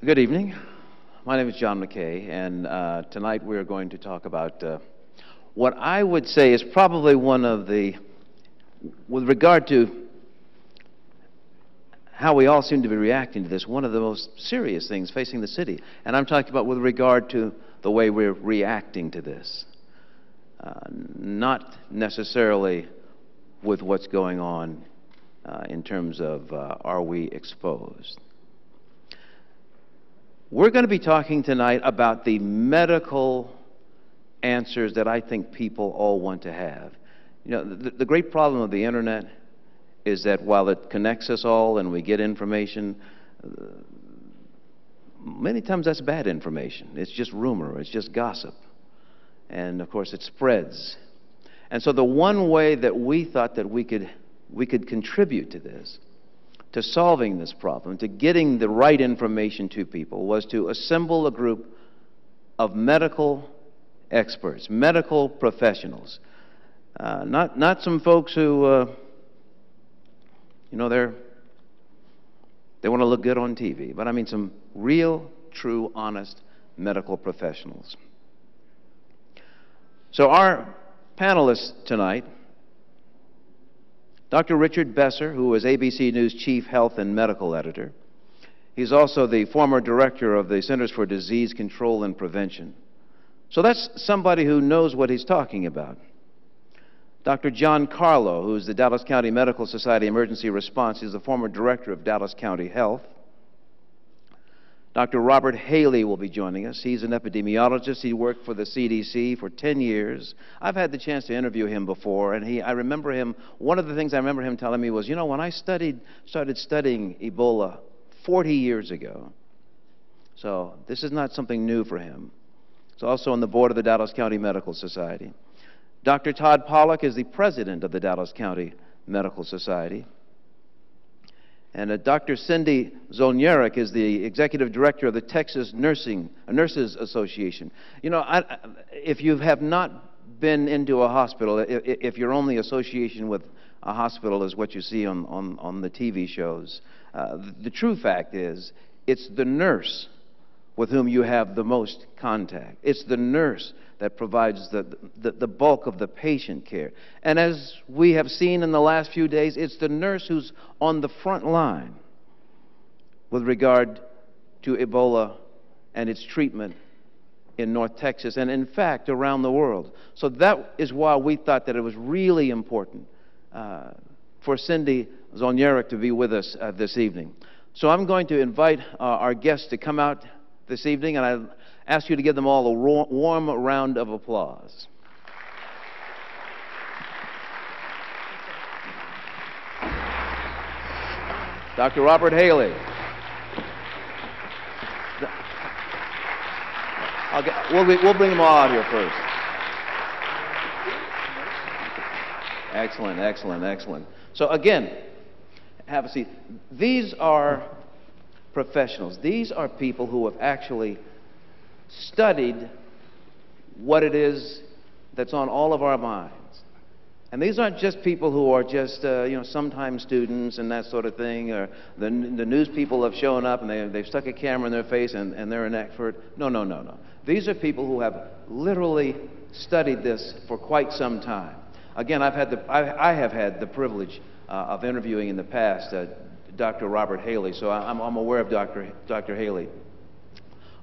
Good evening. My name is John McCaa, and tonight we are going to talk about what I would say is probably one of the, with regard to how we all seem to be reacting to this, one of the most serious things facing the city. And I'm talking about with regard to the way we're reacting to this, not necessarily with what's going on in terms of are we exposed. We're going to be talking tonight about the medical answers that I think people all want to have. You know, the great problem of the internet is that while it connects us all and we get information, many times that's bad information. It's just rumor, it's just gossip. And of course it spreads. And so the one way that we thought that we could contribute to this, to solving this problem, to getting the right information to people, was to assemble a group of medical experts, medical professionals. Not some folks who, you know, they want to look good on TV, but I mean some real, true, honest medical professionals. So our panelists tonight: Dr. Richard Besser, who was ABC News Chief Health and Medical Editor. He's also the former director of the Centers for Disease Control and Prevention. So that's somebody who knows what he's talking about. Dr. John Carlo, who's the Dallas County Medical Society Emergency Response. He's the former director of Dallas County Health. Dr. Robert Haley will be joining us. He's an epidemiologist. He worked for the CDC for 10 years. I've had the chance to interview him before, and I remember him, one of the things I remember him telling me was, you know, when I started studying Ebola 40 years ago, so this is not something new for him. He's also on the board of the Dallas County Medical Society. Dr. Todd Pollack is the president of the Dallas County Medical Society. And Dr. Cindy Zolnierek is the executive director of the Texas Nurses Association. You know, if you have not been into a hospital, if your only association with a hospital is what you see on the TV shows, the true fact is it's the nurse with whom you have the most contact. It's the nurse that provides the bulk of the patient care. And as we have seen in the last few days, it's the nurse who's on the front line with regard to Ebola and its treatment in North Texas and, in fact, around the world. So that is why we thought that it was really important for Cindy Zolnierek to be with us this evening. So I'm going to invite our guests to come out this evening, and I ask you to give them all a warm round of applause. Dr. Robert Haley. We'll bring them all out here first. Excellent, excellent, excellent. So again, have a seat. These are professionals. These are people who have actually studied what it is that's on all of our minds. And these aren't just people who are just, you know, sometime students and that sort of thing, or the news people have shown up and they've stuck a camera in their face and they're an expert. No, no, no, no. These are people who have literally studied this for quite some time. Again, I have had the privilege of interviewing in the past Dr. Robert Haley, so I'm aware of Dr. Haley.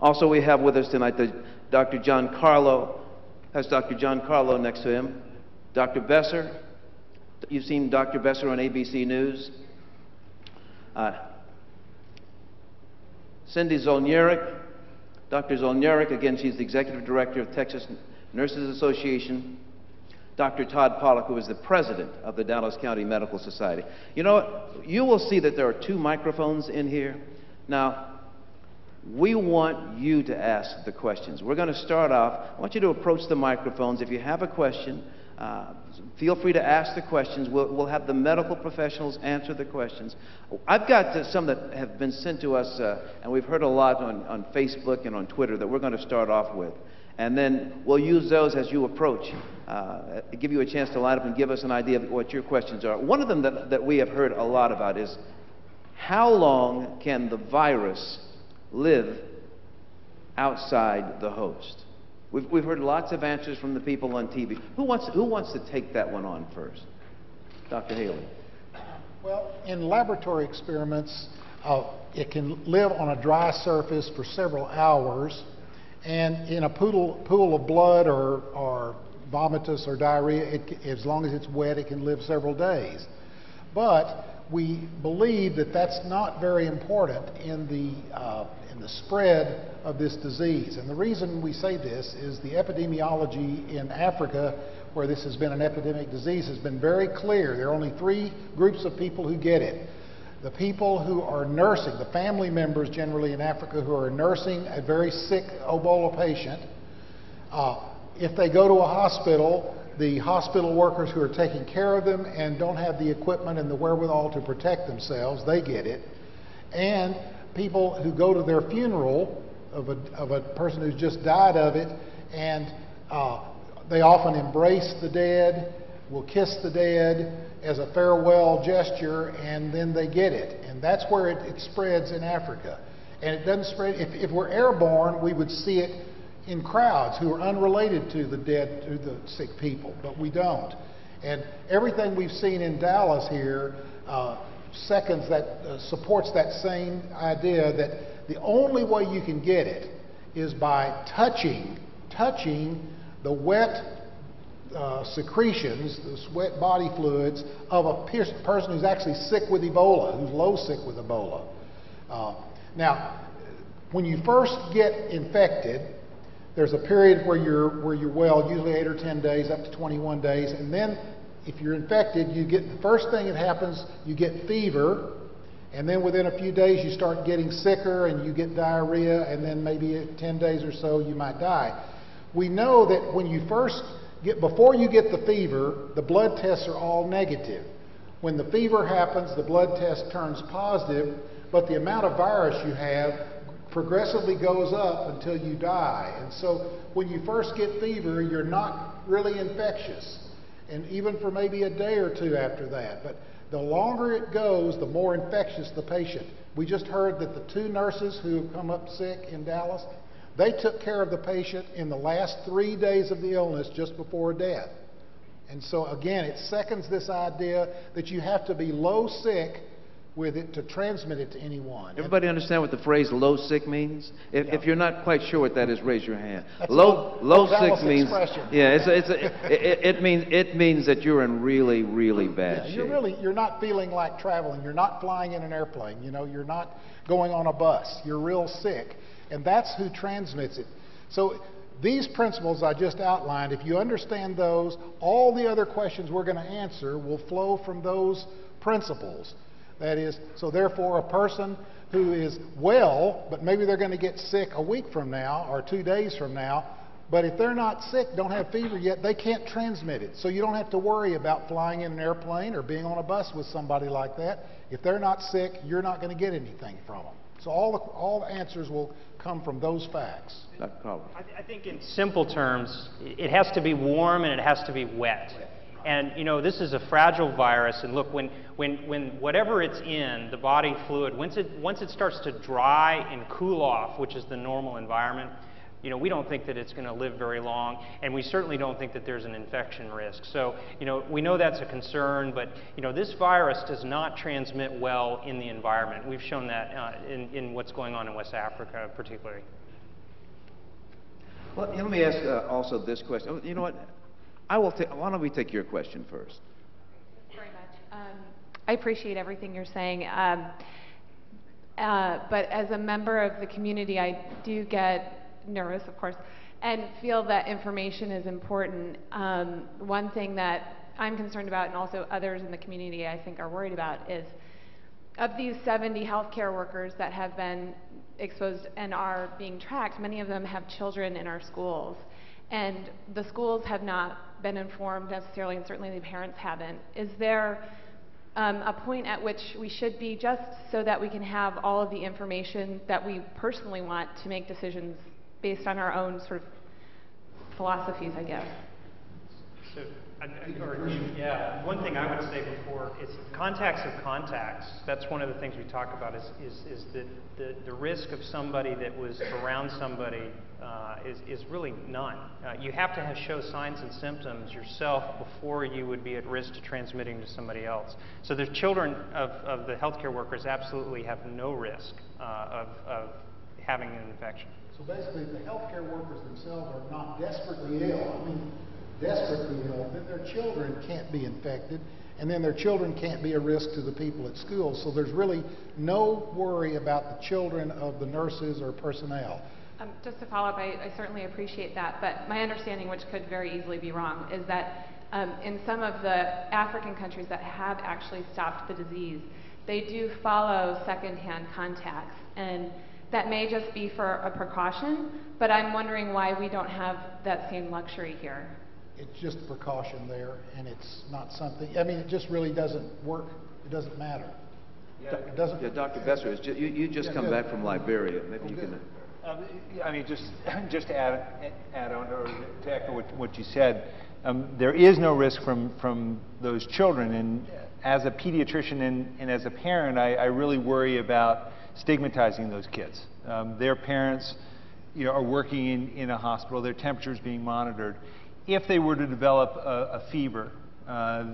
Also, we have with us tonight Dr. John Carlo. Has Dr. John Carlo next to him. Dr. Besser. You've seen Dr. Besser on ABC News. Cindy Zolnierek. Dr. Zolnierek, again, she's the executive director of Texas Nurses Association. Dr. Todd Pollack, who is the president of the Dallas County Medical Society. You know what? You will see that there are 2 microphones in here. Now, we want you to ask the questions. We're going to start off. I want you to approach the microphones. If you have a question, feel free to ask the questions. We'll have the medical professionals answer the questions. I've got some that have been sent to us, and we've heard a lot on Facebook and on Twitter that we're going to start off with. And then we'll use those as you approach, give you a chance to line up and give us an idea of what your questions are. One of them that we have heard a lot about is, how long can the virus live outside the host? We've heard lots of answers from the people on TV. Who wants to take that one on first? Dr. Haley. Well, in laboratory experiments, it can live on a dry surface for several hours, and in a pool of blood or vomitus or diarrhea, as long as it's wet, it can live several days. But we believe that that's not very important in the spread of this disease. And the reason we say this is the epidemiology in Africa, where this has been an epidemic disease, has been very clear. There are only 3 groups of people who get it. The people who are nursing, the family members generally in Africa who are nursing a very sick Ebola patient. If they go to a hospital, the hospital workers who are taking care of them and don't have the equipment and the wherewithal to protect themselves, they get it. And people who go to their funeral of a person who's just died of it, and they often embrace the dead, will kiss the dead as a farewell gesture, and then they get it. And that's where it spreads in Africa. And it doesn't spread, if we're airborne, we would see it in crowds who are unrelated to the dead, to the sick people, but we don't. And everything we've seen in Dallas here seconds that, supports that same idea that the only way you can get it is by touching the wet secretions, the wet body fluids of a person who's actually sick with Ebola, who's low sick with Ebola. Now, when you first get infected, there's a period where you're well, usually 8 or 10 days, up to 21 days, and then if you're infected, you get, the first thing that happens, you get fever, and then within a few days you start getting sicker and you get diarrhea, and then maybe 10 days or so you might die. We know that when you first get, before you get the fever, the blood tests are all negative. When the fever happens, the blood test turns positive, but the amount of virus you have progressively goes up until you die. And so when you first get fever, you're not really infectious, and even for maybe a day or two after that. But the longer it goes, the more infectious the patient. We just heard that the 2 nurses who have come up sick in Dallas, they took care of the patient in the last 3 days of the illness just before death. And so again, it seconds this idea that you have to be low sick with it to transmit it to anyone. Everybody understand what the phrase low sick means? If you're not quite sure what that is, raise your hand. That's low sick means, expression. yeah, it means that you're in really, really bad shape. You're not feeling like traveling. You're not flying in an airplane. You know, you're not going on a bus. You're real sick. And that's who transmits it. So these principles I just outlined, if you understand those, all the other questions we're going to answer will flow from those principles. That is, so therefore a person who is well, but maybe they're going to get sick a week from now or 2 days from now, but if they're not sick, don't have fever yet, they can't transmit it. So you don't have to worry about flying in an airplane or being on a bus with somebody like that. If they're not sick, you're not going to get anything from them. So all the answers will come from those facts. Dr. Carver. I think in simple terms, it has to be warm and it has to be wet. And you know, this is a fragile virus, and look, when whatever it's in, the body fluid, once it starts to dry and cool off, which is the normal environment, you know, we don't think that it's going to live very long, and we certainly don't think that there's an infection risk. So, you know, we know that's a concern, but you know, this virus does not transmit well in the environment. We've shown that in what's going on in West Africa, particularly. Well, let me ask also this question. You know what? Why don't we take your question first? Very much. I appreciate everything you're saying, but as a member of the community, I do get nervous, of course, and feel that information is important. One thing that I'm concerned about, and also others in the community I think are worried about, is of these 70 healthcare workers that have been exposed and are being tracked, many of them have children in our schools. And the schools have not been informed necessarily, and certainly the parents haven't. Is there a point at which we should be, just so that we can have all of the information that we personally want to make decisions based on our own sort of philosophies, I guess? So Yeah, one thing I would say before is contacts of contacts. That's one of the things we talk about is that the risk of somebody that was around somebody is really none. You have to show signs and symptoms yourself before you would be at risk to transmitting to somebody else. So the children of the healthcare workers absolutely have no risk of having an infection. So basically, the healthcare workers themselves are not desperately ill. I mean, desperately ill, then their children can't be infected, and then their children can't be a risk to the people at school. So there's really no worry about the children of the nurses or personnel. Just to follow up, I certainly appreciate that, but my understanding, which could very easily be wrong, is that in some of the African countries that have actually stopped the disease, they do follow secondhand contacts, and that may just be for a precaution, but I'm wondering why we don't have that same luxury here. It's just a precaution there, and it's not something, I mean, it just really doesn't work. It doesn't matter. Yeah, it doesn't. Yeah, Dr. Besser, you just come back from Liberia. Maybe you can. I mean, just to add on or to echo what you said, there is no risk from those children. And as a pediatrician and as a parent, I really worry about stigmatizing those kids. Their parents, are working in a hospital. Their temperature is being monitored. If they were to develop a fever,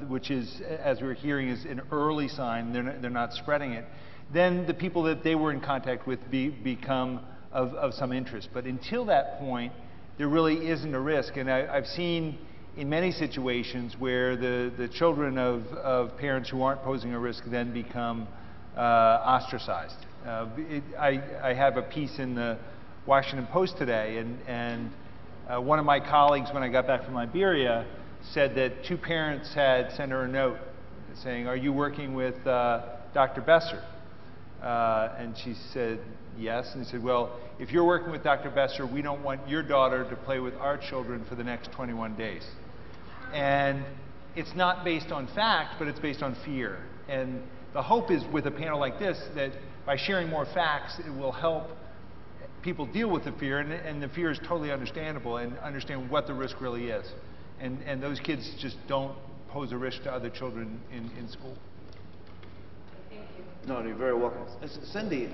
which is, as we're hearing, is an early sign, they're not spreading it, then the people that they were in contact with become of some interest. But until that point, there really isn't a risk. And I've seen in many situations where the children of parents who aren't posing a risk then become ostracized. I have a piece in the Washington Post today, and one of my colleagues, when I got back from Liberia, said that two parents had sent her a note saying, "Are you working with Dr. Besser?" And she said, "Yes." And he said, "Well, if you're working with Dr. Besser, we don't want your daughter to play with our children for the next 21 days. And it's not based on fact, but it's based on fear. And the hope is with a panel like this that by sharing more facts, it will help people deal with the fear, and the fear is totally understandable, and understand what the risk really is. And those kids just don't pose a risk to other children in school." Thank you. No, you're very welcome. Cindy,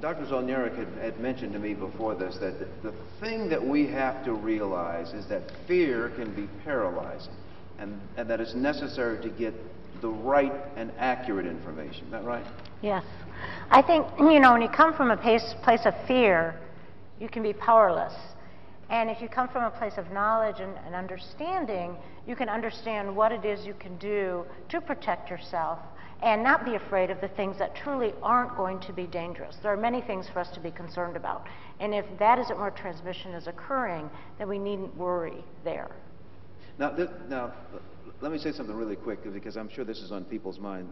Dr. Zolnierek had mentioned to me before this that the thing that we have to realize is that fear can be paralyzing, and that it's necessary to get the right and accurate information. Is that right? Yes. I think, when you come from a place of fear, you can be powerless. And if you come from a place of knowledge and understanding, you can understand what it is you can do to protect yourself and not be afraid of the things that truly aren't going to be dangerous. There are many things for us to be concerned about. And if that isn't where transmission is occurring, then we needn't worry there. Now, let me say something really quick, because I'm sure this is on people's mind.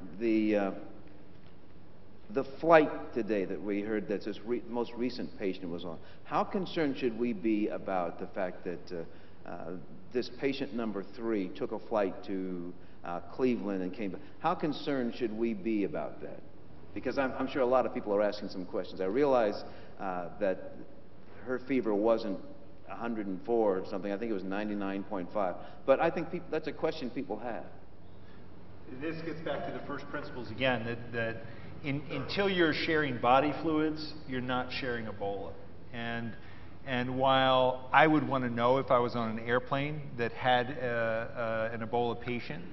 The flight today that we heard that this most recent patient was on, how concerned should we be about the fact that this patient number 3 took a flight to Cleveland and came back? How concerned should we be about that? Because I'm sure a lot of people are asking some questions. I realize that her fever wasn't 104 or something. I think it was 99.5. But I think that's a question people have. This gets back to the first principles again, that until you're sharing body fluids, you're not sharing Ebola. And while I would want to know if I was on an airplane that had an Ebola patient,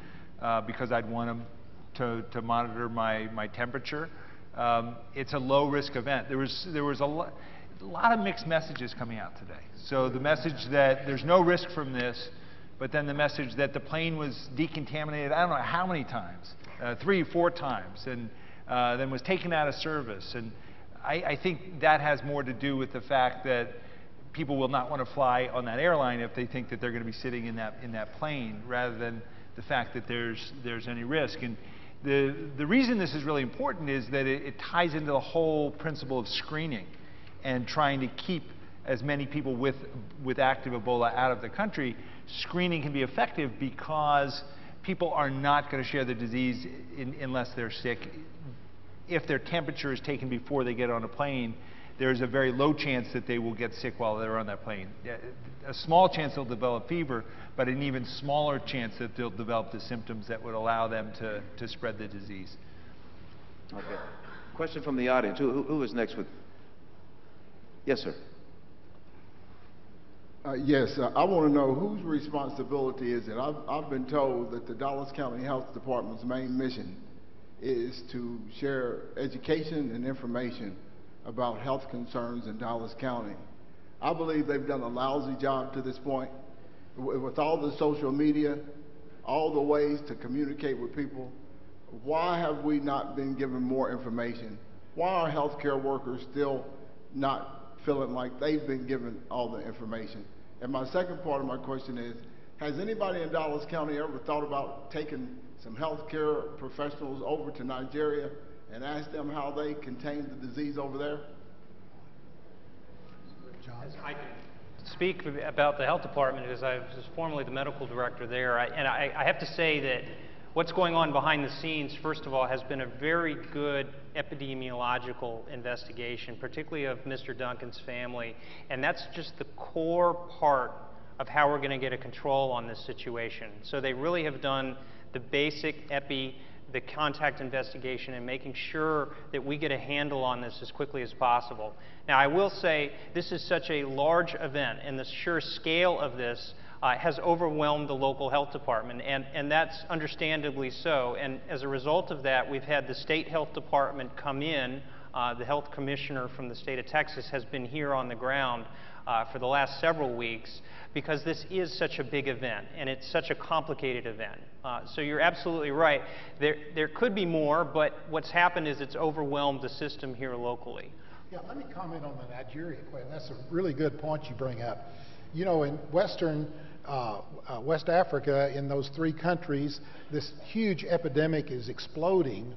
because I'd want them to monitor my temperature, it's a low risk event. There was a lot of mixed messages coming out today. So the message that there's no risk from this, but then the message that the plane was decontaminated, I don't know how many times, 3 or 4 times, and then was taken out of service. And I think that has more to do with the fact that people will not want to fly on that airline if they think that they're going to be sitting in that plane, rather than the fact that there's any risk. And the reason this is really important is that it ties into the whole principle of screening and trying to keep as many people with active Ebola out of the country. Screening can be effective because people are not going to share the disease unless they're sick. If their temperature is taken before they get on a plane, there's a very low chance that they will get sick while they're on that plane. A small chance they'll develop fever, but an even smaller chance that they'll develop the symptoms that would allow them to spread the disease. Okay. Question from the audience. Who is next with? Yes, sir. Yes, I want to know whose responsibility is it? I've been told that the Dallas County Health Department's main mission is to share education and information about health concerns in Dallas County. I believe they've done a lousy job to this point. With all the social media, all the ways to communicate with people, why have we not been given more information? Why are healthcare workers still not feeling like they've been given all the information? And my second part of my question is, has anybody in Dallas County ever thought about taking some healthcare professionals over to Nigeria and ask them how they contain the disease over there? John? I can speak about the health department because I was formerly the medical director there. I have to say that what's going on behind the scenes, first of all, has been a very good epidemiological investigation, particularly of Mr. Duncan's family. And that's just the core part of how we're going to get a control on this situation. So they really have done the basic the contact investigation and making sure that we get a handle on this as quickly as possible. Now, I will say this is such a large event, and the sheer scale of this has overwhelmed the local health department, and that's understandably so. And as a result of that, we've had the state health department come in. The health commissioner from the state of Texas has been here on the ground for the last several weeks because this is such a big event and it's such a complicated event. So you're absolutely right. There could be more, but what's happened is it's overwhelmed the system here locally. Yeah, let me comment on the Nigeria question. That's a really good point you bring up. You know, in West Africa, in those 3 countries, this huge epidemic is exploding.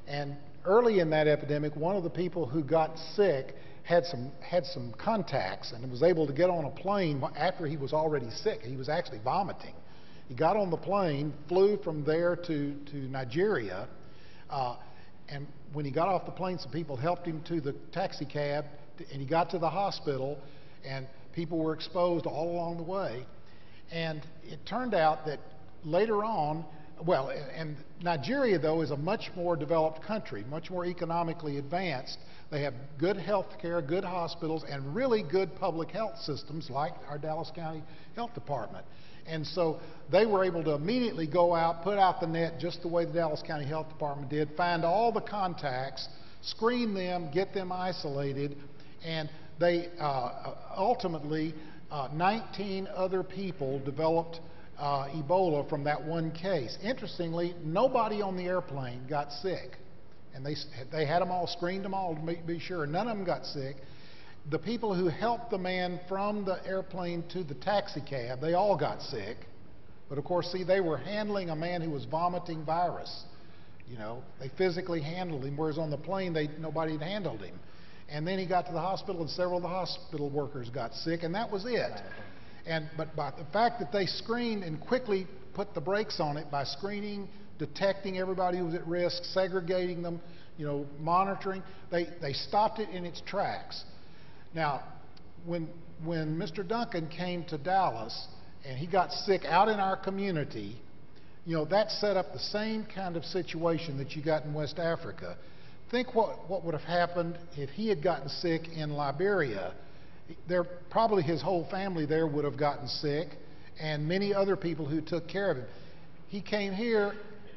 And early in that epidemic, one of the people who got sick had some contacts and was able to get on a plane after he was already sick. He was actually vomiting. He got on the plane, flew from there to Nigeria, and when he got off the plane, some people helped him to the taxi cab, and he got to the hospital, and people were exposed all along the way. And it turned out that later on, well, and Nigeria, though, is a much more developed country, much more economically advanced. They have good health care, good hospitals, and really good public health systems like our Dallas County Health Department. And so they were able to immediately go out, put out the net just the way the Dallas County Health Department did, find all the contacts, screen them, get them isolated, and they ultimately, 19 other people developed Ebola from that one case. Interestingly, nobody on the airplane got sick. And they had them all, screened them all to be sure. None of them got sick. The people who helped the man from the airplane to the taxi cab, they all got sick. But of course, see, they were handling a man who was vomiting virus. You know, they physically handled him, whereas on the plane, nobody had handled him. And then he got to the hospital, and several of the hospital workers got sick, and that was it. But by the fact that they screened and quickly put the brakes on it by screening, detecting everybody who was at risk, segregating them, you know, monitoring, they stopped it in its tracks. Now, when Mr. Duncan came to Dallas and he got sick out in our community, you know, that set up the same kind of situation that you got in West Africa. Think what would have happened if he had gotten sick in Liberia. Probably his whole family there would have gotten sick, and many other people who took care of him. He came here,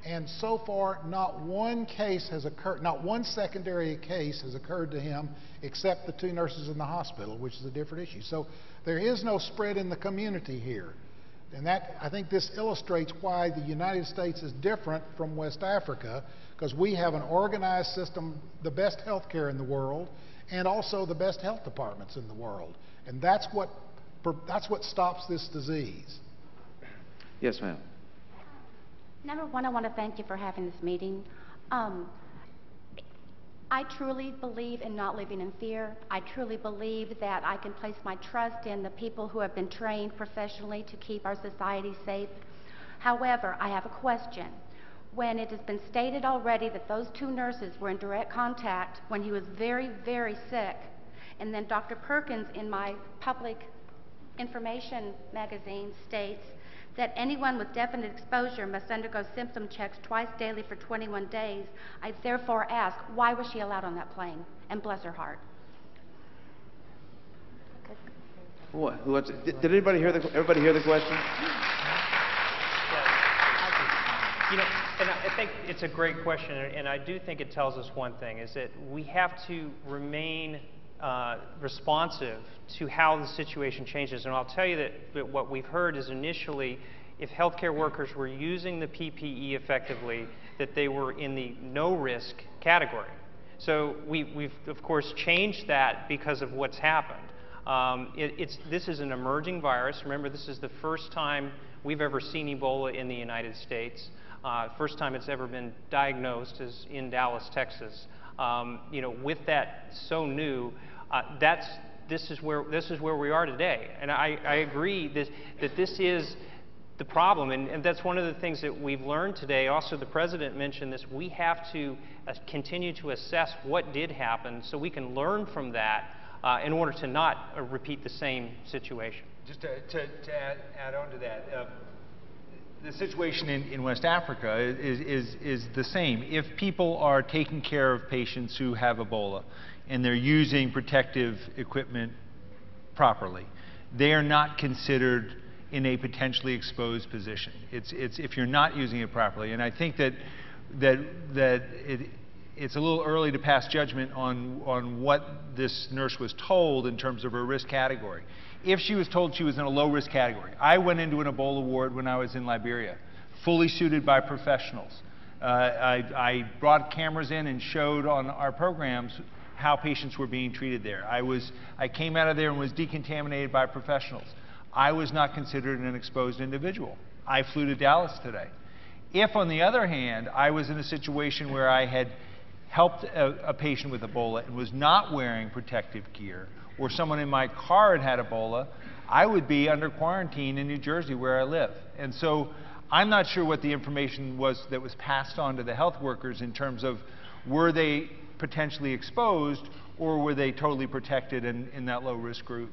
and so far not one case has occurred, not one secondary case has occurred to him except the 2 nurses in the hospital, which is a different issue. So there is no spread in the community here. And that, I think this illustrates why the United States is different from West Africa, because we have an organized system, the best health care in the world, and also the best health departments in the world. And that's what stops this disease. Yes, ma'am. Number one, I want to thank you for having this meeting. I truly believe in not living in fear. I truly believe that I can place my trust in the people who have been trained professionally to keep our society safe. However, I have a question. When it has been stated already that those 2 nurses were in direct contact when he was very, very sick, And then Dr. Perkins, in my public information magazine, states that anyone with definite exposure must undergo symptom checks twice daily for 21 days. I therefore ask, why was she allowed on that plane? And bless her heart. Did everybody hear the question? You know, and I think it's a great question, and I do think it tells us one thing, is that we have to remain responsive to how the situation changes. And I'll tell you that what we've heard is initially, if healthcare workers were using the PPE effectively, that they were in the no-risk category. So we've, of course, changed that because of what's happened. This is an emerging virus. Remember, this is the first time we've ever seen Ebola in the United States. First time it's ever been diagnosed is in Dallas, Texas. You know, with that so new, this is where we are today. And I agree that this is the problem, and that's one of the things that we've learned today. Also, the President mentioned this. We have to continue to assess what did happen so we can learn from that in order to not repeat the same situation. Just to add on to that, the situation in West Africa is the same. If people are taking care of patients who have Ebola and they're using protective equipment properly, they are not considered in a potentially exposed position. It's if you're not using it properly. And I think that it's a little early to pass judgment on what this nurse was told in terms of her risk category. If she was told she was in a low-risk category. I went into an Ebola ward when I was in Liberia, fully suited by professionals. I brought cameras in and showed on our programs how patients were being treated there. I came out of there and was decontaminated by professionals. I was not considered an exposed individual. I flew to Dallas today. If, on the other hand, I was in a situation where I had helped a patient with Ebola and was not wearing protective gear, or someone in my car had Ebola, I would be under quarantine in New Jersey where I live. And so I'm not sure what the information was that was passed on to the health workers in terms of were they potentially exposed or were they totally protected in that low-risk group.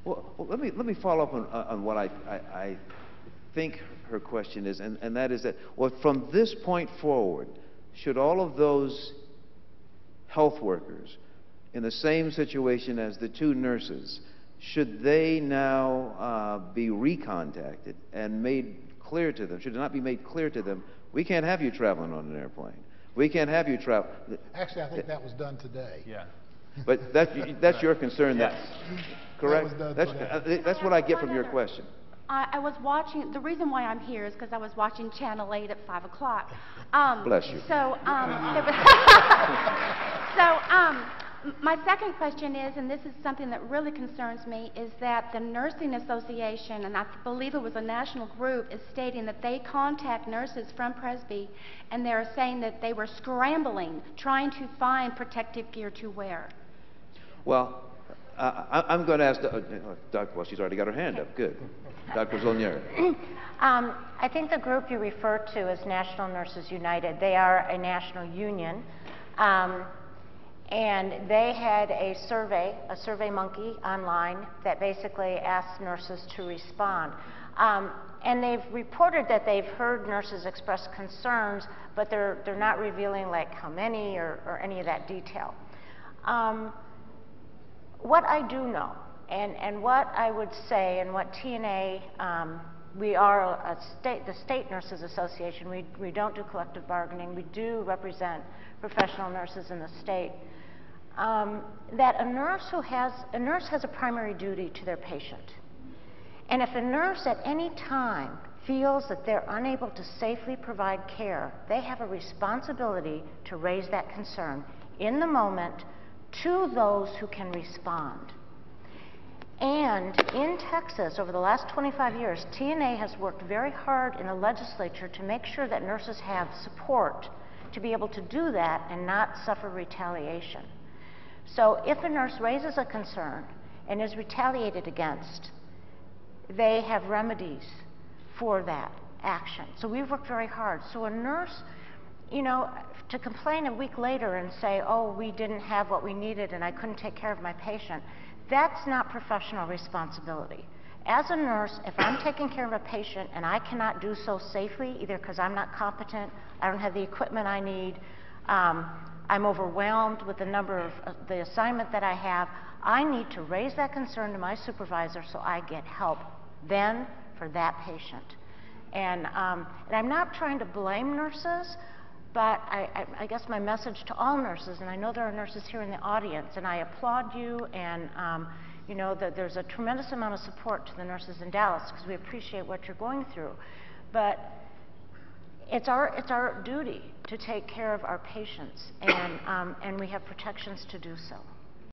Well, let me follow up on what I think her question is, and that is that, well, from this point forward, should all of those health workers in the same situation as the two nurses, should they now be recontacted and made clear to them, should it not be made clear to them, we can't have you traveling on an airplane. We can't have you travel. Actually, I think that was done today. Yeah. But that's your concern, yes. Correct? That was done That's what I get from your question. I was watching, the reason why I'm here is because I was watching Channel 8 at 5 o'clock. Bless you. My second question is, and this is something that really concerns me, is that the Nursing Association, and I believe it was a national group, is stating that they contact nurses from Presby, and they're saying that they were scrambling, trying to find protective gear to wear. Well, I'm going to ask Dr. Well, she's already got her hand up. Good. Dr. Zolnierek. I think the group you refer to is National Nurses United. They are a national union. And they had a survey monkey online that basically asked nurses to respond. And they've reported that they've heard nurses express concerns, but they're not revealing like how many or any of that detail. What I do know, and what I would say, and what TNA, we are the State Nurses Association. We don't do collective bargaining. We do represent professional nurses in the state. That a nurse has a primary duty to their patient. And if a nurse at any time feels that they're unable to safely provide care, they have a responsibility to raise that concern in the moment to those who can respond. And in Texas, over the last 25 years, TNA has worked very hard in the legislature to make sure that nurses have support to be able to do that and not suffer retaliation. So if a nurse raises a concern and is retaliated against, they have remedies for that action. So we've worked very hard. So a nurse, you know, to complain a week later and say, oh, we didn't have what we needed and I couldn't take care of my patient, that's not professional responsibility. As a nurse, if I'm taking care of a patient and I cannot do so safely, either because I'm not competent, I don't have the equipment I need, I'm overwhelmed with the number of the assignment that I have, I need to raise that concern to my supervisor so I get help then for that patient. And I'm not trying to blame nurses, but I guess my message to all nurses, and I know there are nurses here in the audience, and I applaud you, and you know that there's a tremendous amount of support to the nurses in Dallas because we appreciate what you're going through. But it's our duty to take care of our patients, and we have protections to do so.